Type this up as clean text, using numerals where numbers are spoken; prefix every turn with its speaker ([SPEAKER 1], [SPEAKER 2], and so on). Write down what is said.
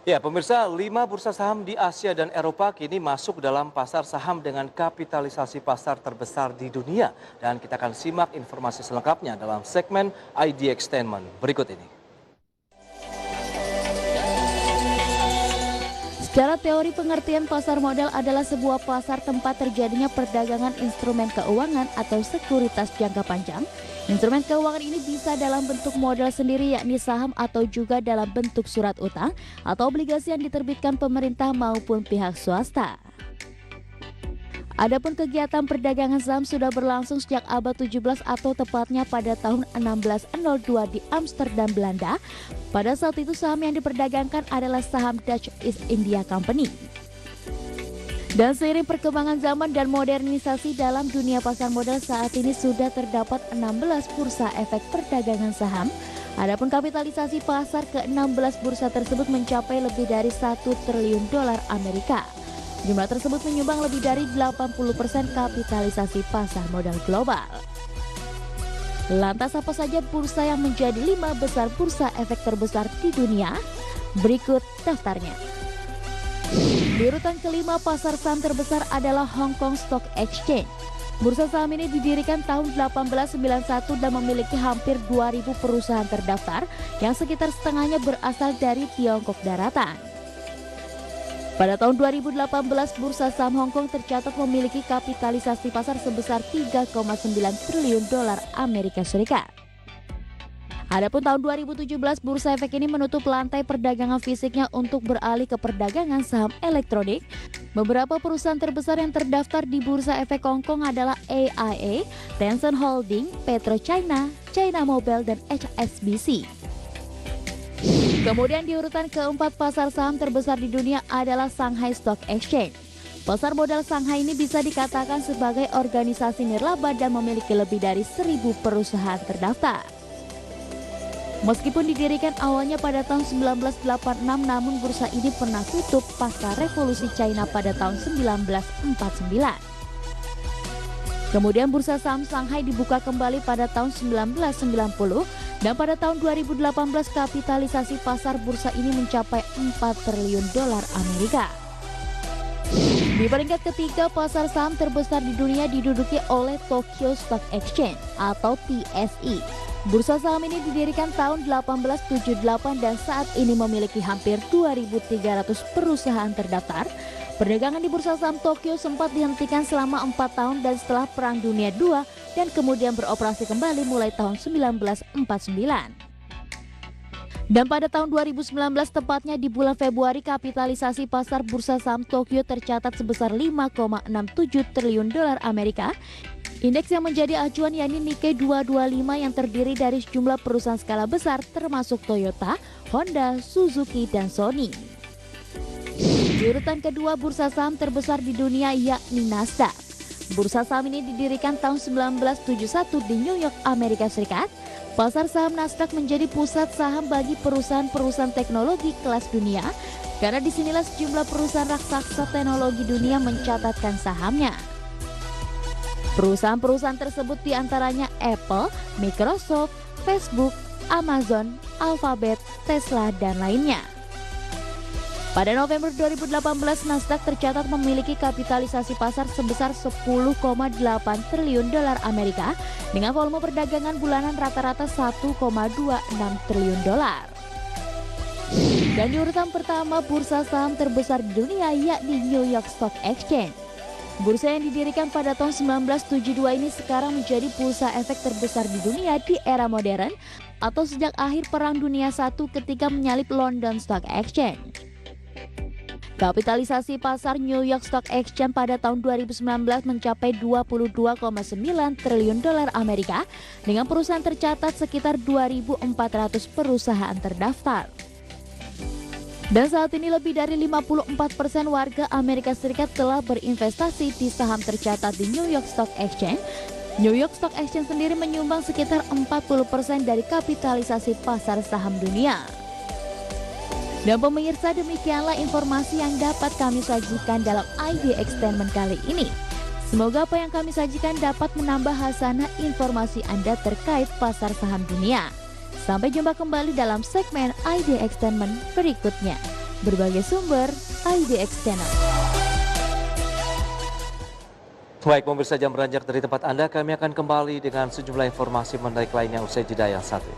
[SPEAKER 1] Ya, pemirsa, 5 bursa saham di Asia dan Eropa kini masuk dalam pasar saham dengan kapitalisasi pasar terbesar di dunia. Dan kita akan simak informasi selengkapnya dalam segmen ID Extendment berikut ini.
[SPEAKER 2] Secara teori, pengertian pasar modal adalah sebuah pasar tempat terjadinya perdagangan instrumen keuangan atau sekuritas jangka panjang. Instrumen keuangan ini bisa dalam bentuk modal sendiri, yakni saham, atau juga dalam bentuk surat utang atau obligasi yang diterbitkan pemerintah maupun pihak swasta. Adapun kegiatan perdagangan saham sudah berlangsung sejak abad 17 atau tepatnya pada tahun 1602 di Amsterdam, Belanda. Pada saat itu saham yang diperdagangkan adalah saham Dutch East India Company. Dan seiring perkembangan zaman dan modernisasi dalam dunia pasar modal, saat ini sudah terdapat 16 bursa efek perdagangan saham. Adapun kapitalisasi pasar ke-16 bursa tersebut mencapai lebih dari 1 triliun dolar Amerika. Jumlah tersebut menyumbang lebih dari 80% kapitalisasi pasar modal global. Lantas apa saja bursa yang menjadi 5 besar bursa efek terbesar di dunia? Berikut daftarnya. Di urutan kelima, pasar saham terbesar adalah Hong Kong Stock Exchange. Bursa saham ini didirikan tahun 1891 dan memiliki hampir 2.000 perusahaan terdaftar yang sekitar setengahnya berasal dari Tiongkok daratan. Pada tahun 2018, bursa saham Hong Kong tercatat memiliki kapitalisasi pasar sebesar 3,9 triliun dolar Amerika Serikat. Adapun tahun 2017, bursa efek ini menutup lantai perdagangan fisiknya untuk beralih ke perdagangan saham elektronik. Beberapa perusahaan terbesar yang terdaftar di bursa efek Hong Kong adalah AIA, Tencent Holding, PetroChina, China Mobile, dan HSBC. Kemudian di urutan keempat, pasar saham terbesar di dunia adalah Shanghai Stock Exchange. Pasar modal Shanghai ini bisa dikatakan sebagai organisasi nirlaba dan memiliki lebih dari 1.000 perusahaan terdaftar. Meskipun didirikan awalnya pada tahun 1986, namun bursa ini pernah tutup pasca revolusi China pada tahun 1949. Kemudian bursa saham Shanghai dibuka kembali pada tahun 1990 dan pada tahun 2018 kapitalisasi pasar bursa ini mencapai 4 triliun dolar Amerika. Di peringkat ketiga, pasar saham terbesar di dunia diduduki oleh Tokyo Stock Exchange atau TSE. Bursa saham ini didirikan tahun 1878 dan saat ini memiliki hampir 2.300 perusahaan terdaftar. Perdagangan di bursa saham Tokyo sempat dihentikan selama 4 tahun dan setelah Perang Dunia II dan kemudian beroperasi kembali mulai tahun 1949. Dan pada tahun 2019, tepatnya di bulan Februari, kapitalisasi pasar bursa saham Tokyo tercatat sebesar 5,67 triliun dolar Amerika. Indeks yang menjadi acuan yakni Nikkei 225 yang terdiri dari sejumlah perusahaan skala besar termasuk Toyota, Honda, Suzuki, dan Sony. Di urutan kedua, bursa saham terbesar di dunia yakni Nasdaq. Bursa saham ini didirikan tahun 1971 di New York, Amerika Serikat. Pasar saham Nasdaq menjadi pusat saham bagi perusahaan-perusahaan teknologi kelas dunia karena disinilah sejumlah perusahaan raksasa teknologi dunia mencatatkan sahamnya. Perusahaan-perusahaan tersebut diantaranya Apple, Microsoft, Facebook, Amazon, Alphabet, Tesla, dan lainnya. Pada November 2018, Nasdaq tercatat memiliki kapitalisasi pasar sebesar 10,8 triliun dolar Amerika dengan volume perdagangan bulanan rata-rata 1,26 triliun dolar. Dan di urutan pertama, bursa saham terbesar di dunia yakni New York Stock Exchange. Bursa yang didirikan pada tahun 1972 ini sekarang menjadi bursa efek terbesar di dunia di era modern atau sejak akhir Perang Dunia I ketika menyalip London Stock Exchange. Kapitalisasi pasar New York Stock Exchange pada tahun 2019 mencapai 22,9 triliun dolar Amerika dengan perusahaan tercatat sekitar 2.400 perusahaan terdaftar. Dan saat ini lebih dari 54% warga Amerika Serikat telah berinvestasi di saham tercatat di New York Stock Exchange. New York Stock Exchange sendiri menyumbang sekitar 40% dari kapitalisasi pasar saham dunia. Dan pemirsa, demikianlah informasi yang dapat kami sajikan dalam ID Extendment kali ini. Semoga apa yang kami sajikan dapat menambah hasanah informasi Anda terkait pasar saham dunia. Sampai jumpa kembali dalam segmen ID Extendment berikutnya. Berbagai sumber, IDX Channel.
[SPEAKER 1] Baik, pemirsa, jam beranjak dari tempat Anda, kami akan kembali dengan sejumlah informasi menarik lainnya usai jeda yang satu.